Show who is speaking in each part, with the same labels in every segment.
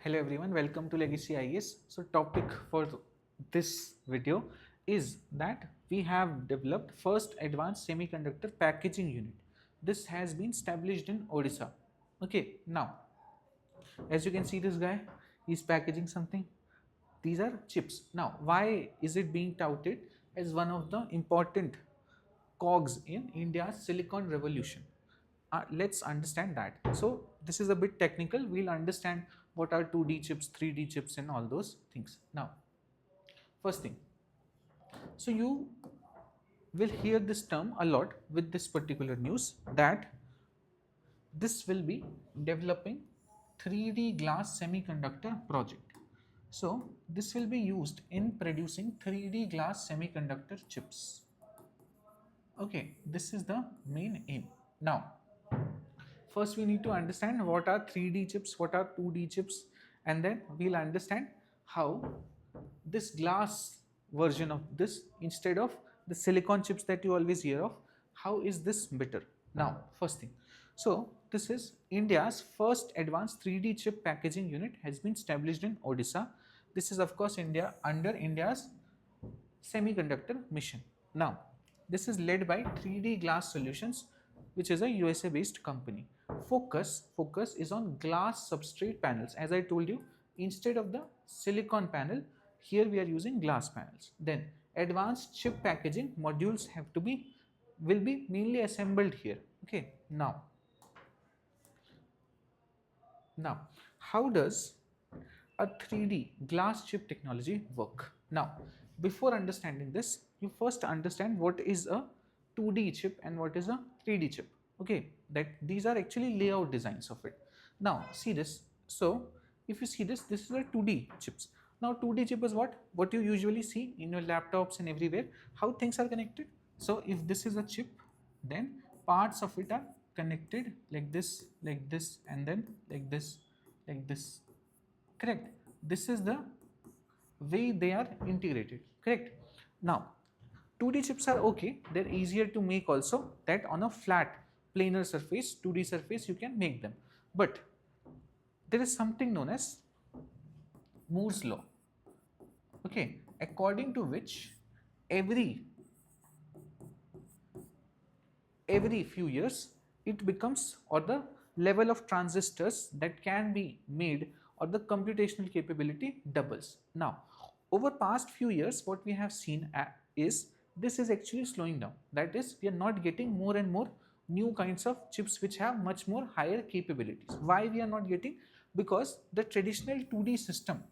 Speaker 1: Hello everyone, welcome to Legacy IAS. So topic for this video is that we have developed first advanced semiconductor packaging unit. This has been established in Odisha. Okay, now as you can see, this guy is packaging something. These are chips. Now why is it being touted as one of the important cogs in India's silicon revolution? Let's understand that. So this is a bit technical. We'll understand what are 2D chips, 3D chips and all those things. Now, first thing, so you will hear this term a lot with this particular news that this will be developing 3D glass semiconductor project. So this will be used in producing 3D glass semiconductor chips. Okay, this is the main aim. Now, first we need to understand what are 3D chips, what are 2D chips, and then we'll understand how this glass version of this, instead of the silicon chips that you always hear of, how is this better? Now, first thing, so this is India's first advanced 3D chip packaging unit has been established in Odisha. This is of course India under India's Semiconductor Mission. Now, this is led by 3D Glass Solutions, which is a USA based company. Focus is on glass substrate panels. As I told you, instead of the silicon panel, here we are using glass panels. Then advanced chip packaging modules will be mainly assembled here. Okay, now how does a 3D glass chip technology work? Now, before understanding this, you first understand what is a 2D chip and what is a 3D chip. Okay, that these are actually layout designs of it. Now, see this. So, if you see this, this is a 2D chips. Now, 2D chip is what you usually see in your laptops and everywhere. How things are connected. So, if this is a chip, then parts of it are connected like this, and then like this. Correct. This is the way they are integrated. Correct. Now, 2D chips are okay. They're easier to make also, that on a flat planar surface, 2D surface, you can make them. But there is something known as Moore's law. Okay. According to which every few years it becomes, or the level of transistors that can be made or the computational capability doubles. Now, over past few years, what we have seen is this is actually slowing down. That is, we are not getting more and more new kinds of chips which have much more higher capabilities. Why we are not getting? Because the traditional 2D system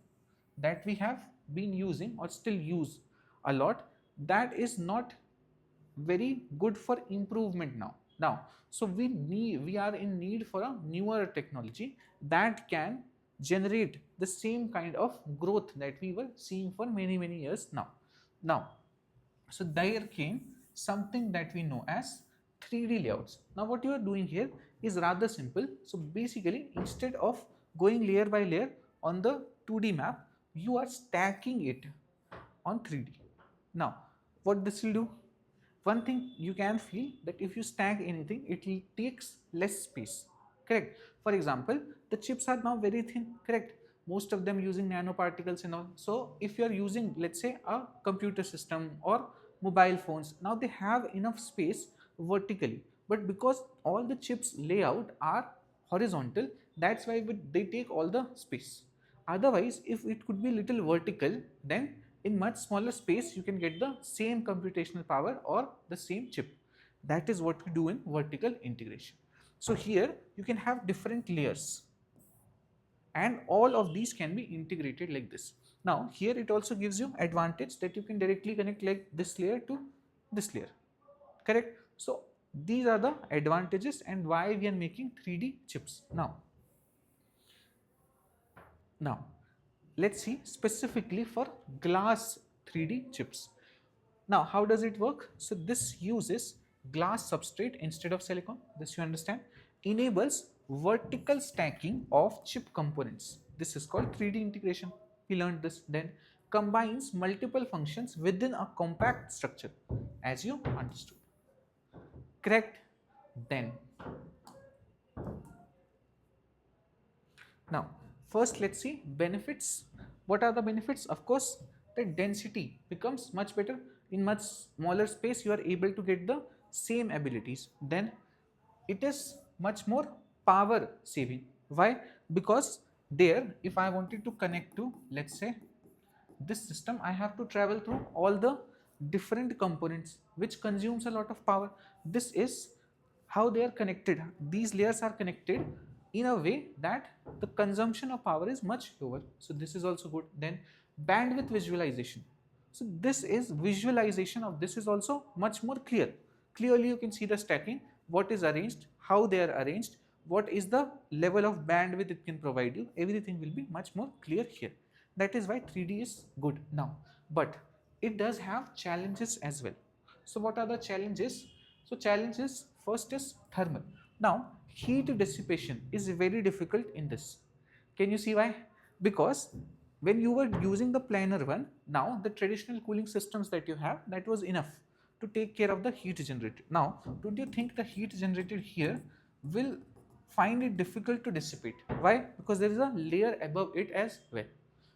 Speaker 1: that we have been using or still use a lot, that is not very good for improvement now. So we are in need for a newer technology that can generate the same kind of growth that we were seeing for many years now. So there came something that we know as 3D layouts. Now what you are doing here is rather simple. So basically, instead of going layer by layer on the 2D map, you are stacking it on 3D. Now what this will do? One thing you can feel, that if you stack anything, it takes less space. Correct. For example, the chips are now very thin. Correct. Most of them using nanoparticles and all. So if you are using, let's say, a computer system or mobile phones, now they have enough space vertically, but because all the chips layout are horizontal, that's why they take all the space. Otherwise, if it could be little vertical, then in much smaller space you can get the same computational power or the same chip. That is what we do in vertical integration. So here you can have different layers, and all of these can be integrated like this. Now here it also gives you advantage that you can directly connect like this layer to this layer. Correct. So these are the advantages and why we are making 3D chips. Now let's see specifically for glass 3D chips. Now how does it work? So this uses glass substrate instead of silicon. This you understand. Enables vertical stacking of chip components. This is called 3D integration. We learned this. Then combines multiple functions within a compact structure, as you understood. Correct. Then now First, let's see benefits. What are the benefits? Of course, the density becomes much better. In much smaller space, you are able to get the same abilities. Then it is much more power saving. Why? Because there, if I wanted to connect to, let's say, this system, I have to travel through all the different components which consumes a lot of power. This is how they are connected. These layers are connected in a way that the consumption of power is much lower, so this is also good. Then bandwidth visualization, so this is visualization of this is also much more clear. Clearly you can see the stacking, what is arranged, how they are arranged, what is the level of bandwidth it can provide you, everything will be much more clear here. That is why 3D is good now, but it does have challenges as well. So what are the challenges? So challenges first is thermal. Now heat dissipation is very difficult in this. Can you see why? Because when you were using the planar one, now the traditional cooling systems that you have, that was enough to take care of the heat generated. Now, don't you think the heat generated here will find it difficult to dissipate? Why? Because there is a layer above it as well.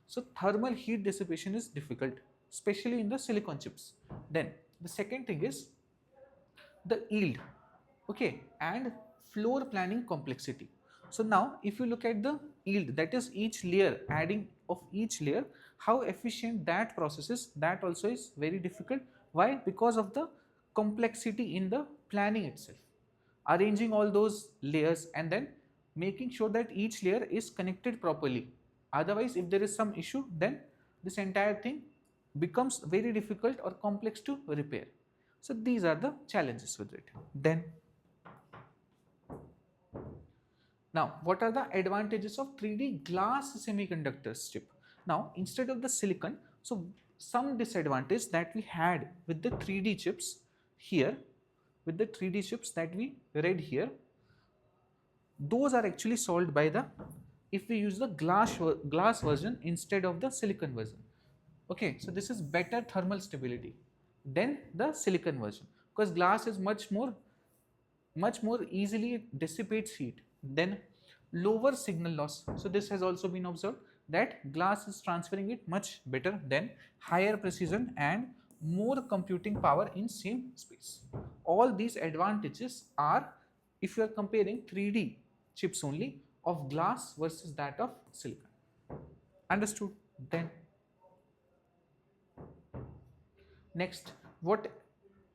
Speaker 1: So thermal heat dissipation is difficult, especially in the silicon chips. Then the second thing is the yield, okay, and floor planning complexity. So now if you look at the yield, that is each layer, adding of each layer, how efficient that process is, that also is very difficult. Why? Because of the complexity in the planning itself, arranging all those layers and then making sure that each layer is connected properly. Otherwise if there is some issue, then this entire thing becomes very difficult or complex to repair. So these are the challenges with it. Then now what are the advantages of 3D glass semiconductors chip? Now instead of the silicon, so some disadvantage that we had with the 3D chips here, with the 3D chips that we read here, those are actually solved by the, if we use the glass version instead of the silicon version. Okay, so this is better thermal stability than the silicon version, because glass is much more easily it dissipates heat. Then lower signal loss, so this has also been observed that glass is transferring it much better, than higher precision and more computing power in same space. All these advantages are if you are comparing 3D chips only of glass versus that of silicon. Understood? Then next,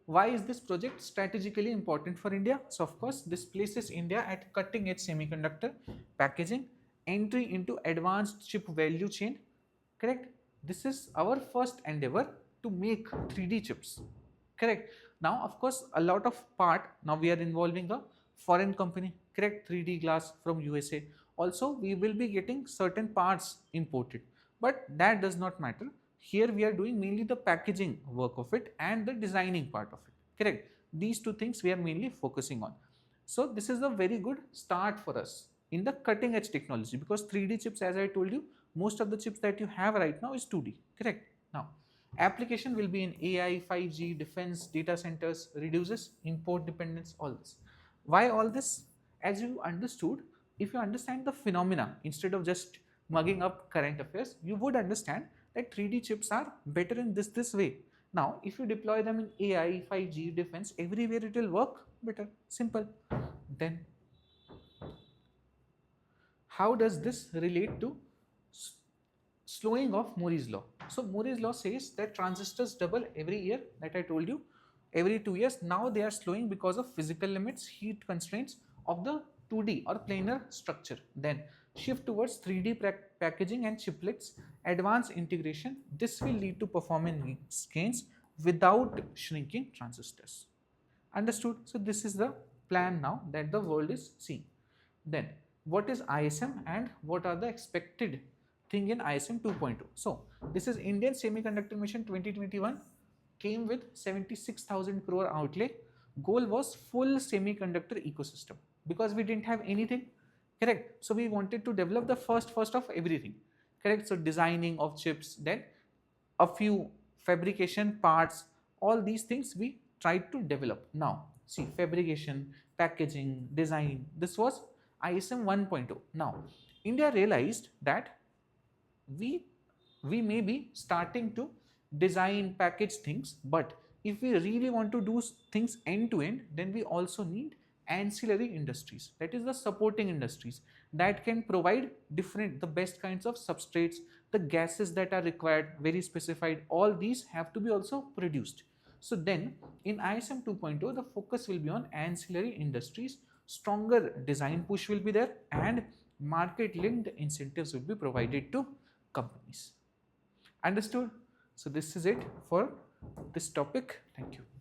Speaker 1: why is this project strategically important for India? So of course this places India at cutting edge semiconductor packaging, entry into advanced chip value chain, correct? This is our first endeavor to make 3D chips, correct? Now of course a lot of part, now we are involving a foreign company, correct? 3D glass from USA. Also we will be getting certain parts imported, but that does not matter. Here we are doing mainly the packaging work of it and the designing part of it, correct? These two things we are mainly focusing on. So this is a very good start for us in the cutting edge technology, because 3D chips, as I told you, most of the chips that you have right now is 2D, correct? Now application will be in AI, 5G, defense, data centers, reduces import dependence, all this. Why all this? As you understood, if you understand the phenomena instead of just mugging up current affairs, you would understand that 3D chips are better in this way. Now if you deploy them in AI, 5G, defense, everywhere it will work better, simple. Then how does this relate to slowing of Moore's law? So Moore's law says that transistors double every year, that I told you, every 2 years. Now they are slowing because of physical limits, heat constraints of the 2D or planar structure. Then shift towards 3D packaging and chiplets, advanced integration. This will lead to performance gains without shrinking transistors. Understood? So this is the plan now that the world is seeing. Then what is ISM and what are the expected thing in ISM 2.0? So this is Indian Semiconductor Mission 2021, came with 76,000 crore outlay. Goal was full semiconductor ecosystem, because we didn't have anything, correct? So we wanted to develop the first of everything, correct? So designing of chips, then a few fabrication parts, all these things we tried to develop. Now see, fabrication, packaging, design, this was ISM 1.0. Now India realized that we may be starting to design package things, but if we really want to do things end to end, then we also need ancillary industries, that is the supporting industries that can provide different the best kinds of substrates, the gases that are required, very specified, all these have to be also produced. So then in ISM 2.0 the focus will be on ancillary industries, stronger design push will be there, and market linked incentives will be provided to companies. Understood? So this is it for this topic. Thank you.